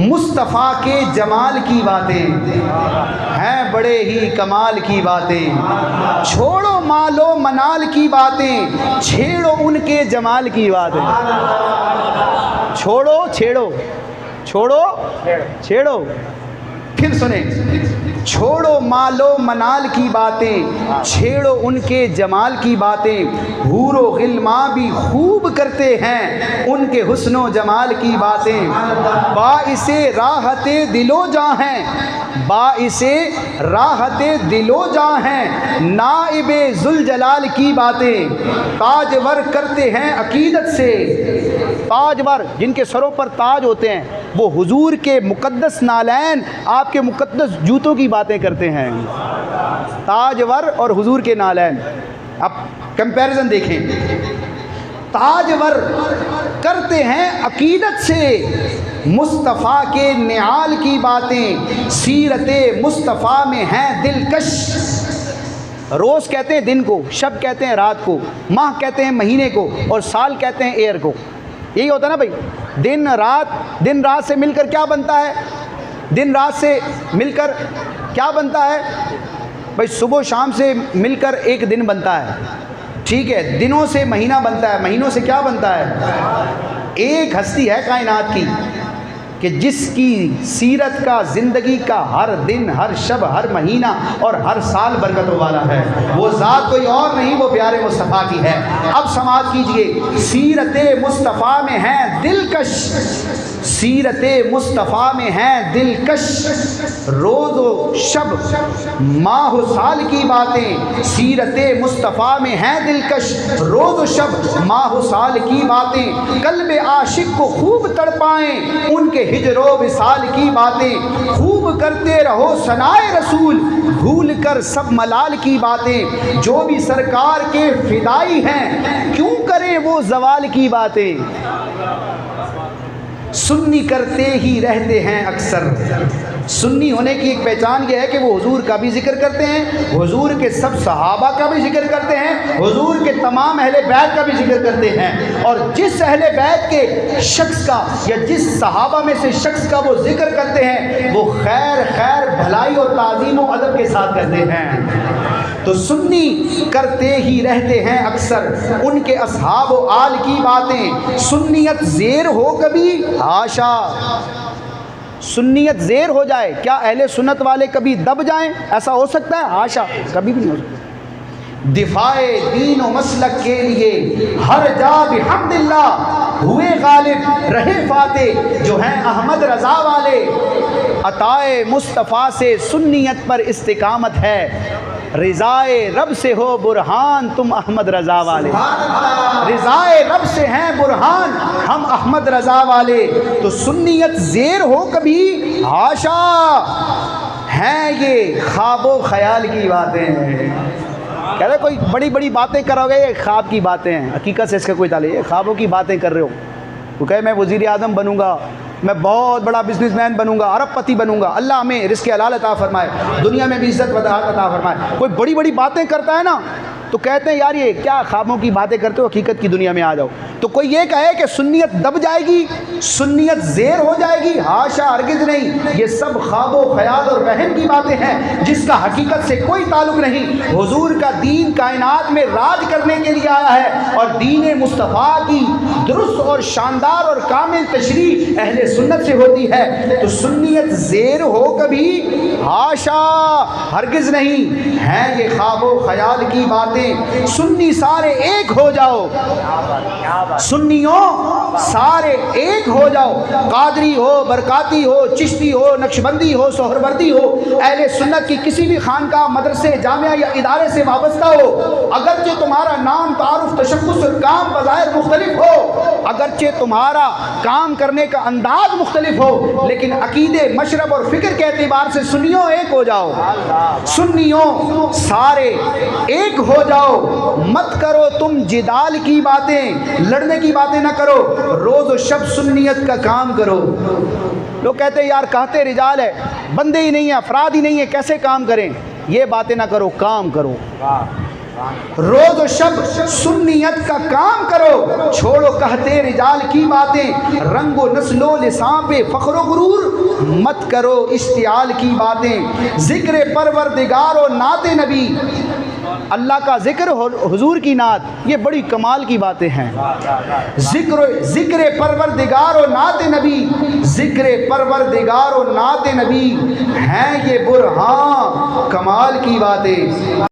مصطفیٰ کے جمال کی باتیں ہیں بڑے ہی کمال کی باتیں، چھوڑو مال و منال کی باتیں، چھیڑو ان کے جمال کی باتیں، چھوڑو چھیڑو، چھوڑو چھیڑو، پھر سنیں، چھوڑو مال و منال کی باتیں، چھیڑو ان کے جمال کی باتیں، حور و غلماں بھی خوب کرتے ہیں ان کے حسن و جمال کی باتیں، باعث راحت دل و جاں ہیں، باعث راحت دل و جاں ہیں نائب ذوالجلال کی باتیں، تاجور کرتے ہیں عقیدت سے، تاجور جن کے سروں پر تاج ہوتے ہیں وہ حضور کے مقدس نالین، آپ کے مقدس جوتوں کی باتیں کرتے ہیں، تاجور اور حضور کے نالین۔ اب کمپیریزن دیکھیں، تاجور کرتے ہیں عقیدت سے مصطفیٰ کے نعال کی باتیں، سیرت مصطفیٰ میں ہیں دلکش، روز کہتے ہیں دن کو، شب کہتے ہیں رات کو، ماہ کہتے ہیں مہینے کو، اور سال کہتے ہیں ایئر کو۔ یہی ہوتا ہے نا بھائی، دن رات سے مل کر کیا بنتا ہے؟ دن رات سے مل کر کیا بنتا ہے بھائی؟ صبح و شام سے مل کر ایک دن بنتا ہے، ٹھیک ہے؟ دنوں سے مہینہ بنتا ہے، مہینوں سے کیا بنتا ہے؟ ایک ہستی ہے کائنات کی کہ جس کی سیرت کا، زندگی کا ہر دن، ہر شب، ہر مہینہ اور ہر سال برکتوں والا ہے، وہ ذات کوئی اور نہیں، وہ پیارے مصطفیٰ کی ہے۔ اب سماعت کیجئے، سیرت مصطفیٰ میں ہیں دلکش، سیرت مصطفیٰ میں ہیں دلکش، روز و شب ماہ و سال کی باتیں، سیرت مصطفیٰ میں ہیں دلکش، روز و شب ماہ و سال کی باتیں، قلب عاشق کو خوب تڑپائیں ان کے ہجر و وصال کی باتیں، خوب کرتے رہو ثنائے رسول بھول کر سب ملال کی باتیں، جو بھی سرکار کے فدائی ہیں کیوں کریں وہ زوال کی باتیں، سنی کرتے ہی رہتے ہیں اکثر۔ سنی ہونے کی ایک پہچان یہ ہے کہ وہ حضور کا بھی ذکر کرتے ہیں، حضور کے سب صحابہ کا بھی ذکر کرتے ہیں، حضور کے تمام اہل بیت کا بھی ذکر کرتے ہیں، اور جس اہل بیت کے شخص کا یا جس صحابہ میں سے شخص کا وہ ذکر کرتے ہیں وہ خیر بھلائی اور تعظیم و ادب کے ساتھ کرتے ہیں۔ تو سنی کرتے ہی رہتے ہیں اکثر ان کے اصحاب و آل کی باتیں، سنیت زیر ہو کبھی حاشا، سنیت زیر ہو جائے، کیا اہل سنت والے کبھی دب جائیں؟ ایسا ہو سکتا ہے؟ حاشا، کبھی بھی نہیں ہو سکتا۔ دفاع دین و مسلک کے لیے ہر جا بحمد اللہ ہوئے غالب، رہے فاتح جو ہیں احمد رضا والے، عطائے مصطفیٰ سے سنیت پر استقامت ہے، رضائے رب سے ہو برہان تم احمد رضا والے، رضائے رب سے ہیں برہان ہم احمد رضا والے، تو سنیت زیر ہو کبھی حاشا، ہیں یہ خواب و خیال کی باتیں، کہہ رہے کوئی بڑی بڑی باتیں کرو گے، یہ خواب کی باتیں ہیں، حقیقت سے اس کا کوئی تعلق ہے، خوابوں کی باتیں کر رہے ہو، وہ کہے میں وزیر اعظم بنوں گا، میں بہت بڑا بزنس مین بنوں گا، ارب پتی بنوں گا، اللہ ہمیں رزق حلال عطا فرمائے، دنیا میں بھی عزت وقار عطا فرمائے، کوئی بڑی بڑی باتیں کرتا ہے نا تو کہتے ہیں یار یہ کیا خوابوں کی باتیں کرتے ہو، حقیقت کی دنیا میں آ جاؤ۔ تو کوئی یہ کہے کہ سنیت دب جائے گی، سنیت زیر ہو جائے گی، حاشا ہرگز نہیں، یہ سب خواب و خیال اور وہم کی باتیں ہیں جس کا حقیقت سے کوئی تعلق نہیں۔ حضور کا دین کائنات میں راج کرنے کے لیے آیا ہے، اور دین مصطفیٰ کی درست اور شاندار اور کامل تشریح اہل سنت سے ہوتی ہے، تو سنیت زیر ہو کبھی حاشا ہرگز نہیں، ہے یہ خواب و خیال کی باتیں، سنی سارے ایک ہو جاؤ، سنیوں سارے ایک ہو جاؤ، قادری ہو، برکاتی ہو، چشتی ہو، نقشبندی ہو، سہروردی ہو، اہل سنت کی کسی بھی خانقاہ، مدرسے، جامعہ یا ادارے سے وابستہ ہو، اگرچہ تمہارا نام، تعارف، تشخص اور کام بظاہر مختلف ہو، اگرچہ تمہارا کام کرنے کا انداز مختلف ہو، لیکن عقیدے، مشرب اور فکر کے اعتبار سے سنیوں ایک ہو جاؤ، سنیوں سارے ایک ہو جاؤ، مت کرو تم جدال کی باتیں، لڑنے کی باتیں نہ کرو، روز و شب سنیت کا کام کرو۔ لوگ کہتے ہیں یار کہتے رجال ہے، بندے ہی نہیں ہیں، افراد ہی نہیں ہیں، کیسے کام کریں؟ یہ باتیں نہ کرو، کام کرو، روز و شب سنیت کا کام کرو، چھوڑو کہتے رجال کی باتیں، رنگ و نسل و لسان پہ فخر و غرور مت کرو اشتعال کی باتیں، ذکر پروردگار و نعت نبی، اللہ کا ذکر حضور کی نعت، یہ بڑی کمال کی باتیں ہیں۔ ذکر پروردگار و نعت نبی، ذکر پروردگار و نعت نبی ہیں یہ برہاں کمال کی باتیں۔